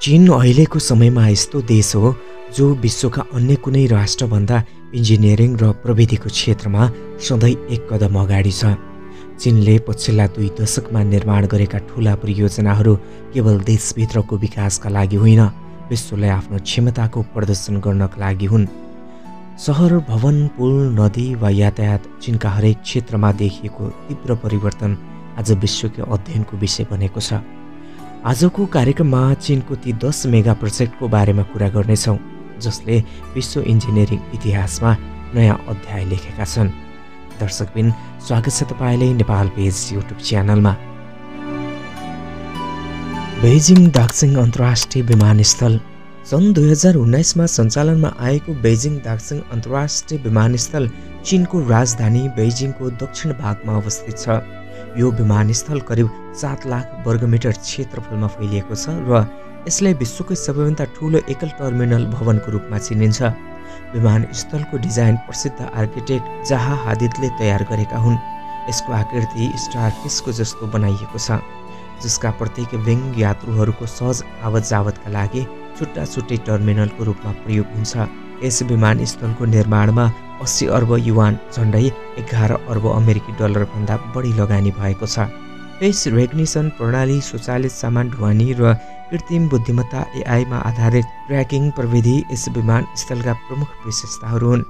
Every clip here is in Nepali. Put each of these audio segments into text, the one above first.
चीन अहिलेको समयमा यस्तो देश हो जो विश्वका अन्य कुनै राष्ट्रभन्दा इन्जिनियरिङ र प्रविधिको क्षेत्रमा सधैँ एक कदम अगाडि छ। चीनले पछिल्ला 2 दशकमा निर्माण गरेका ठूला परियोजनाहरू केवल देशभित्रको विकासका लागि होइन, विश्वलाई आफ्नो क्षमताको प्रदर्शन गर्नका लागि हुन्। सहर, भवन, पुल, नदी वा यातायात चीनका हरेक क्षेत्रमा देखिएको तीव्र परिवर्तन आज विश्वको अध्ययनको विषय बनेको छ। आजको कार्यक्रममा चीनको ती 10 मेगा प्रोजेक्टको बारेमा कुरा गर्नेछौँ जसले विश्व इन्जिनियरिङ इतिहासमा नयाँ अध्याय लेखेका छन्। दर्शकबिन, स्वागत छ तपाईलाई नेपाल पेज युट्युब च्यानलमा। बेइजिङ दाक्सिङ अन्तर्राष्ट्रिय विमानस्थल सन् 2019 मा सञ्चालनमा आएको बेइजिङ दाक्सिङ अन्तर्राष्ट्रिय विमानस्थल चीनको राजधानी बेइजिङको दक्षिण भागमा अवस्थित छ। यो विमानस्थल करिब 7 लाख वर्गमिटर क्षेत्रफलमा फैलिएको छ र यसलाई विश्वकै सबैभन्दा ठूलो एकल टर्मिनल भवनको रूपमा चिनिन्छ। विमानस्थलको डिजाइन प्रसिद्ध आर्किटेक्ट जाहा हादिदले तयार गरेका हुन्। यसको आकृति स्टारफिसको जस्तो बनाइएको छ, जसका प्रत्येक विङ यात्रुहरूको सहज आवत-जावतका लागि छुट्टा-छुट्टै टर्मिनलको रूपमा प्रयोग हुन्छ। यस विमानस्थलको निर्माणमा 80 अर्ब युवान, झन्डै 11 अर्ब अमेरिकी डलर भन्दा बढी लगानी भएको छ। फेस रेकग्निसन प्रणाली, स्वचालित सामान ढुवानी र कृत्रिम बुद्धिमत्ता AI मा आधारित ट्र्याकिङ प्रविधि यस विमानस्थलका प्रमुख विशेषताहरू हुन्।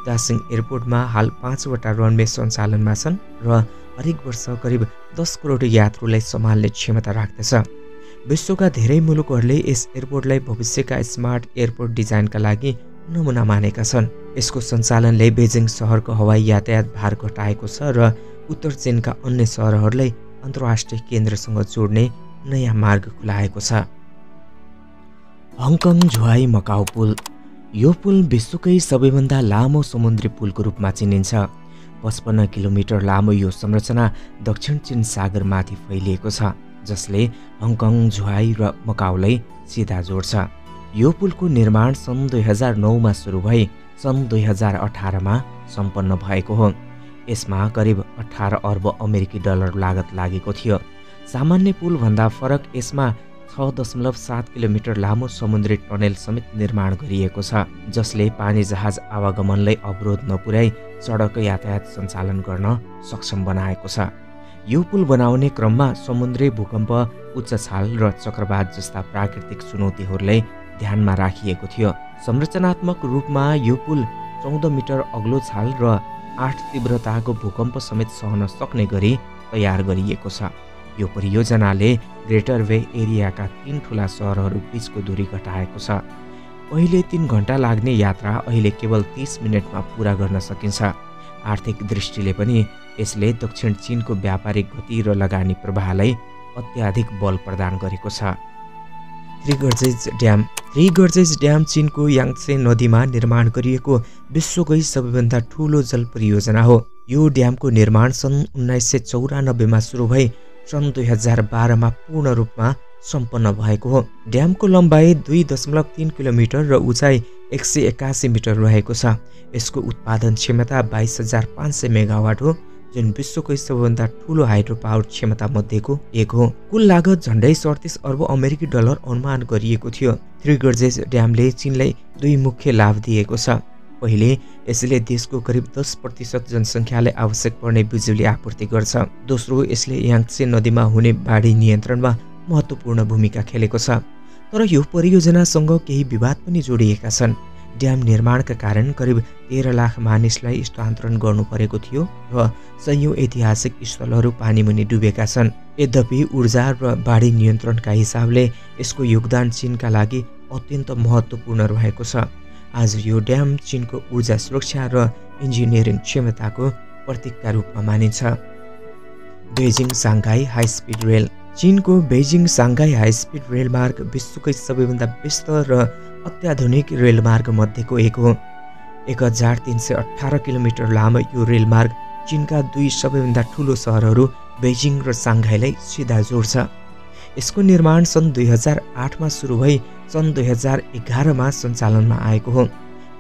दाक्सिङ एयरपोर्टमा हाल 5 वटा रनवे सञ्चालनमा छन् र हरेक वर्ष करिब 10 करोड यात्रुलाई सम्हाल्ने क्षमता राख्दछ। विश्वका धेरै मुलुकहरूले यस एयरपोर्टलाई भविष्यका स्मार्ट एयरपोर्ट डिजाइनका लागि नमुना मानेका छन्। यसको सञ्चालनले बेइजिङ सहरको हवाई यातायात भार घटाएको छ र उत्तर चीनका अन्य सहरहरूलाई अन्तर्राष्ट्रिय केन्द्रसँग जोड्ने नयाँ मार्ग खुलाएको छ। हङकङ झुहाई मकाउ पुल। यो पुल विश्वकै सबैभन्दा लामो समुद्री पुलको रूपमा चिनिन्छ। 55 किलोमिटर लामो यो संरचना दक्षिण चीन सागरमाथि फैलिएको छ, जसले हङकङ, झुहाई र मकाउलाई सिधा जोड्छ। यो पुलको निर्माण सन् 2009 मा सुरु भई सन् 2018 मा सम्पन्न भएको हो। यसमा करिब 18 अर्ब अमेरिकी डलर लागत लागेको थियो। सामान्य पुलभन्दा फरक यसमा 6.7 किलोमिटर लामो समुद्री टनेल समेत निर्माण गरिएको छ, जसले पानी जहाज आवागमनलाई अवरोध नपुर्याई सडक यातायात सञ्चालन गर्न सक्षम बनाएको छ। यो पुल बनाउने क्रममा समुद्री भूकम्प, उच्च छाल र चक्रवात जस्ता प्राकृतिक चुनौतीहरूलाई ध्यानमा राखिएको थियो। संरचनात्मक रूपमा यो पुल 14 मिटर अग्लो छाल र 8 तीव्रताको भूकम्प समेत सहन सक्ने गरी तयार गरिएको छ। यो परियोजनाले ग्रेटर वे एरियाका 3 ठूला सहरहरू बीचको दूरी घटाएको छ। पहिले 3 घण्टा लाग्ने यात्रा अहिले केवल 30 मिनेटमा पूरा गर्न सकिन्छ। आर्थिक दृष्टिले पनि यसले दक्षिण चीनको व्यापारिक गति र लगानी प्रवाहलाई अत्याधिक बल प्रदान गरेको छ। थ्री गर्जेज ड्याम चीनको याङ्त्से नदीमा निर्माण गरिएको विश्वकै सबैभन्दा ठूलो जल परियोजना हो। यो ड्यामको निर्माण सन् 1994 मा सुरु भई सन् 2012 मा पूर्ण रूपमा सम्पन्न भएको हो। ड्यामको लम्बाइ 2.3 किलोमिटर र उचाइ 181 मिटर रहेको छ। यसको उत्पादन क्षमता 22,500 मेगावाट हो, जुन विश्वकै सबैभन्दा ठूलो हाइड्रो पावर क्षमता मध्येको एक हो। कुल लागत झन्डै 37 अर्ब अमेरिकी डलर अनुमान गरिएको थियो। थ्री गर्जेज ड्यामले चीनलाई 2 मुख्य लाभ दिएको छ। पहिले, यसले देशको करिब 10% जनसङ्ख्यालाई आवश्यक पर्ने बिजुली आपूर्ति गर्छ। दोस्रो, यसले याङ्त्से नदीमा हुने बाढी नियन्त्रणमा महत्त्वपूर्ण भूमिका खेलेको छ। तर यो परियोजनासँग केही विवाद पनि जोडिएका छन्। ड्याम निर्माणका कारण करिब 13 लाख मानिसलाई स्थानान्तरण गर्नु परेको थियो र सयौं ऐतिहासिक स्थलहरू पानीमुनि डुबेका छन्। यद्यपि ऊर्जा र बाढी नियन्त्रणका हिसाबले यसको योगदान चीनका लागि अत्यन्त महत्त्वपूर्ण रहेको छ। आज यो ड्याम चीनको ऊर्जा सुरक्षा र इन्जिनियरिङ क्षमताको प्रतीकका रूपमा मानिन्छ। Beijing Shanghai high speed rail. चीनको बेइजिङ साङ्घाई हाई स्पिड रेलमार्ग विश्वकै सबैभन्दा व्यस्त र अत्याधुनिक रेलमार्ग मध्येको एक हो। 1318 किलोमिटर लामो यो रेलमार्ग चीनका 2 सबैभन्दा ठूलो सहरहरू बेइजिङ र साङ्घाईलाई सिधा जोड्छ। यसको निर्माण सन् 2008 मा सुरु भई सन् 2011 मा सञ्चालनमा आएको हो।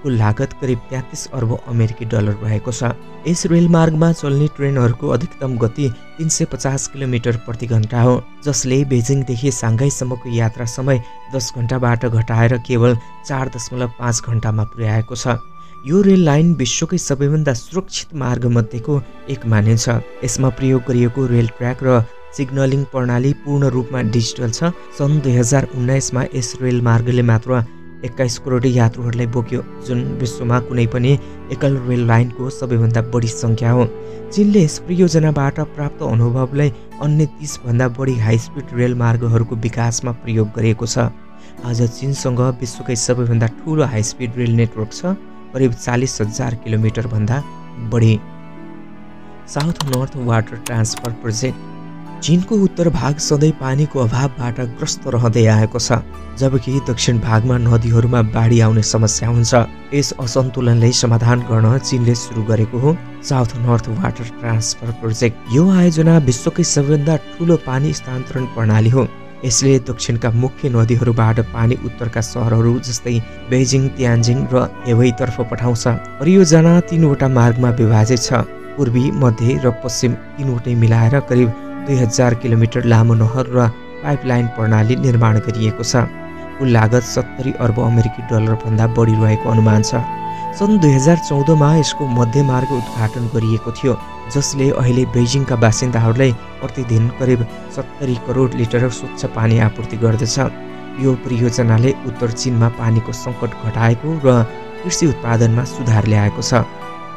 कुल लागत करिब 33 अर्ब अमेरिकी डलर रहेको छ। यस रेलमार्गमा चल्ने ट्रेनहरूको अधिकतम गति 350 किलोमिटर प्रति घण्टा हो, जसले बेजिङदेखि साङ्घाईसम्मको यात्रा समय 10 घण्टाबाट घटाएर केवल 4.5 घण्टामा पुर्याएको छ। यो रेल लाइन विश्वकै सबैभन्दा सुरक्षित मार्गमध्येको एक मानिन्छ। यसमा प्रयोग गरिएको रेल ट्र्याक र सिग्नलिङ प्रणाली पूर्ण रूपमा डिजिटल छ। सन् 2019 मा यस रेल मार्गले मात्र 21 करोड यात्रुहरूलाई बोक्यो, जुन विश्वमा कुनै पनि एकल रेल लाइनको सबैभन्दा बढी सङ्ख्या हो। चीनले यस परियोजनाबाट प्राप्त अनुभवलाई अन्य 30 भन्दा बढी हाई स्पिड रेल मार्गहरूको विकासमा प्रयोग गरेको छ। आज चीनसँग विश्वकै सबैभन्दा ठूलो हाई स्पिड रेल नेटवर्क छ, करिब 40,000 किलोमिटर भन्दा बढी। South north water transfer project. चीनको उत्तर भाग सधैँ पानीको अभावबाट ग्रस्त रहँदै आएको छ, जबकि दक्षिण भागमा नदीहरूमा बाढी आउने समस्या हुन्छ। यस असन्तुलनलाई समाधान गर्न चीनले सुरु गरेको हो south north water transfer project. यो आयोजना विश्वकै सबैभन्दा ठूलो पानी स्थानान्तरण प्रणाली हो। यसले दक्षिणका मुख्य नदीहरूबाट पानी उत्तरका सहरहरू जस्तै बेजिङ, तियान्जिङ र हेवेईतर्फ पठाउँछ। परियोजना 3वटा मार्गमा विभाजित छ। पूर्वी, मध्य र पश्चिम तीनवटै मिलाएर करिब 2000 किलोमिटर लामो नहर र पाइपलाइन प्रणाली निर्माण गरिएको छ। कुल लागत 70 अर्ब अमेरिकी डलर भन्दा बढी रहेको अनुमान छ। सन् 2014 मा यसको मध्य मार्ग उद्घाटन गरिएको थियो, जसले अहिले बेजिङका बासिन्दाहरूलाई प्रतिदिन करिब 70 करोड लिटर स्वच्छ पानी आपूर्ति गर्दछ। यो परियोजनाले उत्तर चीनमा पानीको सङ्कट घटाएको र कृषि उत्पादनमा सुधार ल्याएको छ।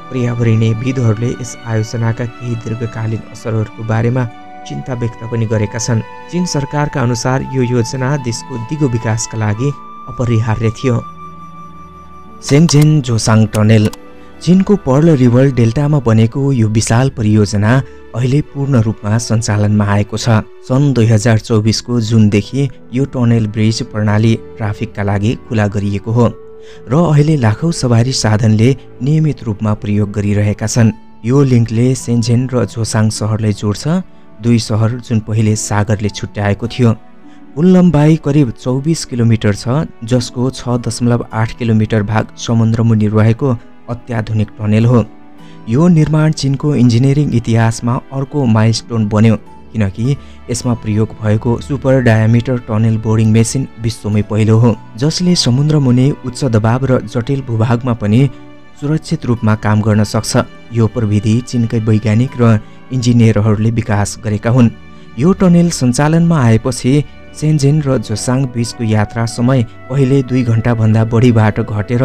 पर्यावरणविदहरूले यस आयोजनाका केही दीर्घकालीन असरहरूको बारेमा चिन्ता व्यक्त पनि गरेका छन्। चीन सरकारका अनुसार यो योजना देशको दिगो विकासका लागि अपरिहार्य थियो। सेङ्जेन जोसाङ टनेल। चीनको पर्ल रिभर डेल्टामा बनेको यो विशाल परियोजना अहिले पूर्ण रूपमा सञ्चालनमा आएको छ। सन् 2024 को जुनदेखि यो टनेल ब्रिज प्रणाली ट्राफिकका लागि खुला गरिएको हो र अहिले लाखौं सवारी साधनले नियमित रूपमा प्रयोग गरिरहेका छन्। यो लिङ्कले सेन्जेन र जोसाङ शहरलाई जोड्छ, दुई शहर जुन पहिले सागरले छुट्याएको थियो। कुल लम्बाइ करिब 24 किलोमिटर छ, जसको 6.8 किलोमिटर भाग समुद्रमुनि रहेको अत्याधुनिक टनेल हो। यो निर्माण चीनको इन्जिनियरिङ इतिहासमा अर्को माइलस्टोन बन्यो, किनकि यसमा प्रयोग भएको super diameter tunnel boarding machine विश्वमै पहिलो हो, जसले समुद्रमुनि उच्च दबाव र जटिल भूभागमा पनि सुरक्षित रूपमा काम गर्न सक्छ। यो प्रविधि चीनकै वैज्ञानिक र इन्जिनियरहरूले विकास गरेका हुन्। यो टनेल सञ्चालनमा आएपछि सेन्जेन र जोसाङ बीचको यात्रा समय पहिले 2 घण्टा भन्दा बढीबाट घटेर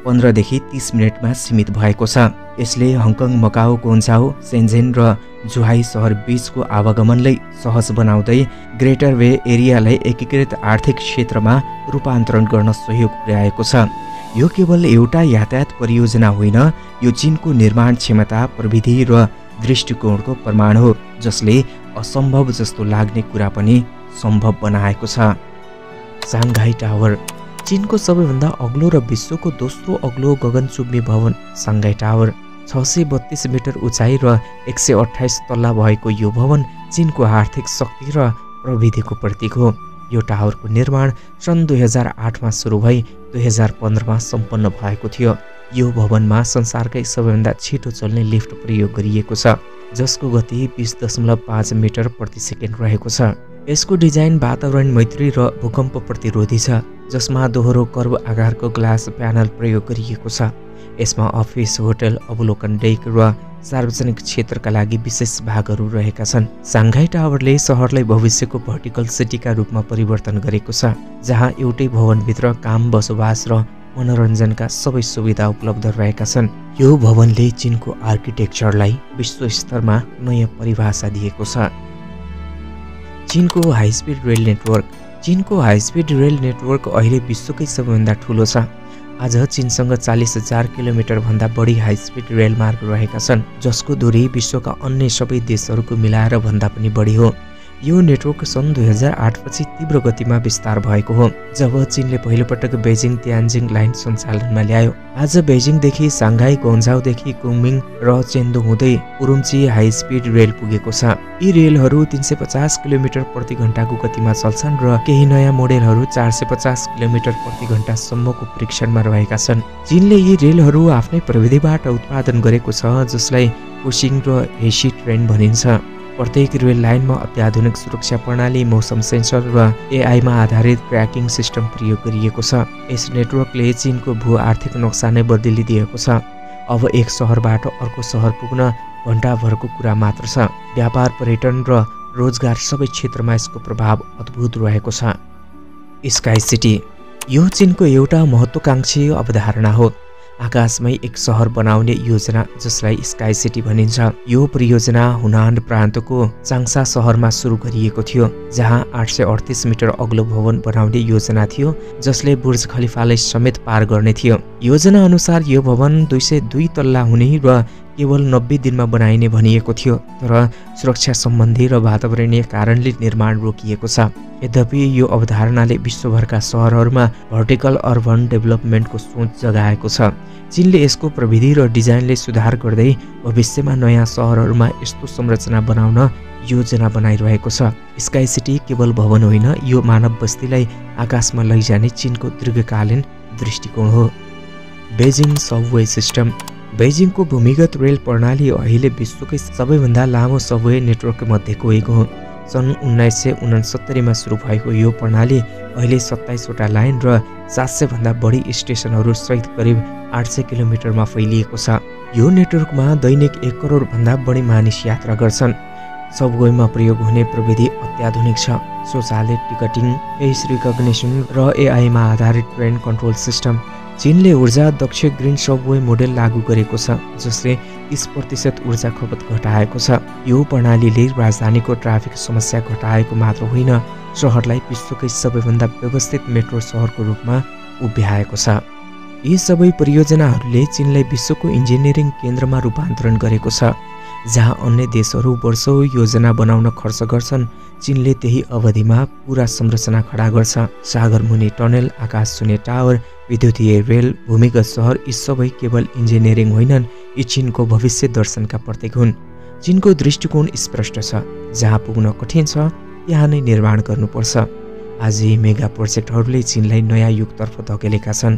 15 देखि 30 मिनेटमा सीमित भएको छ। यसले हङकङ, मकाओ, गोन्जाओ, सेन्जेन र जुहाई सहर बीचको आवागमनलाई सहज बनाउँदै ग्रेटर वे एरियालाई एकीकृत आर्थिक क्षेत्रमा रूपान्तरण गर्न सहयोग पुर्याएको छ। यो केवल एउटा यातायात परियोजना होइन, यो चीनको निर्माण क्षमता, प्रविधि र दृष्टिकोणको प्रमाण हो, जसले असम्भव जस्तो लाग्ने कुरा पनि सम्भव बनाएको छ। Shanghai tower. चीनको सबैभन्दा अग्लो र विश्वको दोस्रो अग्लो गगनचुम्बी भवन साङ्घाई टावर 632 मिटर उचाइ र 128 तल्ला भएको यो भवन चीनको आर्थिक शक्ति र प्रविधिको प्रतीक हो। यो टावरको निर्माण सन् 2008 मा सुरु भई 2015 मा सम्पन्न भएको थियो। यो भवनमा संसारकै सबैभन्दा छिटो चल्ने लिफ्ट प्रयोग गरिएको छ, जसको गति 20.5 मिटर प्रति सेकेन्ड रहेको छ। यसको डिजाइन वातावरण मैत्री र भूकम्प प्रतिरोधी छ, जसमा दोहोरो कर्व आकारको ग्लास प्यानल प्रयोग गरिएको छ। यसमा अफिस, होटल, अवलोकन डेक र सार्वजनिक क्षेत्रका लागि विशेष भागहरू रहेका छन्। साङ्घाई टावरले सहरलाई भविष्यको भर्टिकल सिटीका रूपमा परिवर्तन गरेको छ, जहाँ एउटै भवनभित्र काम, बसोबास र मनोरञ्जनका सबै सुविधा उपलब्ध रहेका छन्। यो भवनले चीनको आर्किटेक्चरलाई विश्व स्तरमा नयाँ परिभाषा दिएको छ। चीनको हाई स्पिड रेल नेटवर्क। चीनको हाई स्पिड रेल नेटवर्क अहिले विश्वकै सबैभन्दा ठूलो छ। आज चीनसँग 40,000 किलोमिटर भन्दा बढी हाई स्पिड रेल मार्ग रहेका छन्, जसको दूरी विश्वका अन्य सबै देशहरूको मिलाएर भन्दा पनि बढी हो। यो नेटवर्क सन् 2008 पछि तीव्र गतिमा विस्तार भएको हो, जब चीनले पहिलोपटक बेजिङ तियान्जिङ लाइन सञ्चालनमा ल्यायो। आज बेजिङदेखि साङ्घाई, गुआङ्झोदेखि कुमिङ र चेन्दु हुँदै उरुम्ची हाई स्पिड रेल पुगेको छ। यी रेलहरू 350 किलोमिटर प्रति घण्टाको गतिमा चल्छन् र केही नयाँ मोडेलहरू 450 किलोमिटर प्रति घण्टासम्मको परीक्षणमा रहेका छन्। चीनले यी रेलहरू आफ्नै प्रविधिबाट उत्पादन गरेको छ, जसलाई कुसिङ र हेसी ट्रेन भनिन्छ। प्रत्येक रेल लाइनमा अत्याधुनिक सुरक्षा प्रणाली, मौसम सेन्सर र एआईमा आधारित ट्र्याकिङ सिस्टम प्रयोग गरिएको छ। यस नेटवर्कले चीनको भू आर्थिक नक्सा नै बदलिदिएको छ। अब एक सहरबाट अर्को सहर पुग्न घण्टाभरको कुरा मात्र छ। व्यापार, पर्यटन र रोजगार सबै क्षेत्रमा यसको प्रभाव अद्भुत रहेको छ। स्काई सिटी यो चीनको एउटा महत्त्वाकांक्षी अवधारणा हो। आकाशमै एक सहर बनाउने योजना, जसलाई स्काई सिटी भनिन्छ। यो परियोजना हुनान प्रान्तको चाङसा सहरमा सुरु गरिएको थियो, जहाँ 838 मिटर अग्लो भवन बनाउने योजना थियो, जसले बुर्ज खलिफालाई समेत पार गर्ने थियो। योजना अनुसार यो भवन 202 तल्ला हुने र केवल 90 दिनमा बनाइने भनिएको थियो, तर सुरक्षा सम्बन्धी र वातावरणीय कारणले निर्माण रोकिएको छ। यद्यपि यो अवधारणाले विश्वभरका सहरहरूमा भर्टिकल अर्बन डेभलपमेन्टको सोच जगाएको छ। चीनले यसको प्रविधि र डिजाइनले सुधार गर्दै भविष्यमा नयाँ सहरहरूमा यस्तो संरचना बनाउन योजना बनाइरहेको छ। स्काई सिटी केवल भवन होइन, यो मानव बस्तीलाई आकाशमा लैजाने चीनको दीर्घकालीन दृष्टिकोण हो। बेजिङ सबवे सिस्टम बेजिङको भूमिगत रेल प्रणाली अहिले विश्वकै सबैभन्दा लामो सबवे नेटवर्क मध्येको एक हो। सन् 1969 मा सुरु भएको यो प्रणाली अहिले 27 वटा लाइन र 700 भन्दा बढी स्टेसनहरू सहित करिब 800 किलोमिटरमा फैलिएको छ। यो नेटवर्कमा दैनिक 1 करोड भन्दा बढी मानिस यात्रा गर्छन्। सबवेमा प्रयोग हुने प्रविधि अत्याधुनिक छ। स्वचालित टिकटिङ, फेस रिकग्निसन र एआईमा आधारित ट्रेन कन्ट्रोल सिस्टम। चीनले ऊर्जा दक्ष ग्रिन सबवे मोडेल लागू गरेको छ, जसले 30% ऊर्जा खपत घटाएको छ। यो प्रणालीले राजधानीको ट्राफिक समस्या घटाएको मात्र होइन, सहरलाई विश्वकै सबैभन्दा व्यवस्थित मेट्रो सहरको रूपमा उभ्याएको छ। यी सबै परियोजनाहरूले चीनलाई विश्वको इन्जिनियरिङ केन्द्रमा रूपान्तरण गरेको छ। जहाँ अन्य देशहरू वर्षौं योजना बनाउन खर्च गर्छन्, चीनले त्यही अवधिमा पूरा संरचना खडा गर्छ। सागरमुनि टनेल, आकाश छुने टावर, विद्युतीय रेल, भूमिगत सहर, यी सबै केवल इन्जिनियरिङ होइनन्, यी चीनको भविष्य दर्शनका प्रतीक हुन्। चीनको दृष्टिकोण स्पष्ट छ, जहाँ पुग्न कठिन छ त्यहाँ नै निर्माण गर्नुपर्छ। आज यी मेगा प्रोजेक्टहरूले चीनलाई नयाँ युगतर्फ धकेलेका छन्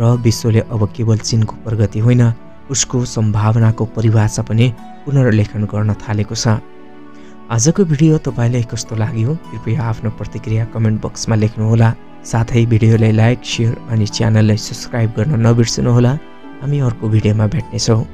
र विश्वले अब केवल चीनको प्रगति होइन, उसको सम्भावनाको परिभाषा पनि पुनर्लेखन गर्न थालेको छ। आजको भिडियो तपाईलाई कस्तो लाग्यो? कृपया आफ्नो प्रतिक्रिया कमेन्ट बक्समा लेख्नुहोला। साथै भिडियोलाई लाइक, शेयर अनि च्यानललाई सब्स्क्राइब गर्न नबिर्सनुहोला। हामी अर्को भिडियोमा भेट्नेछौँ।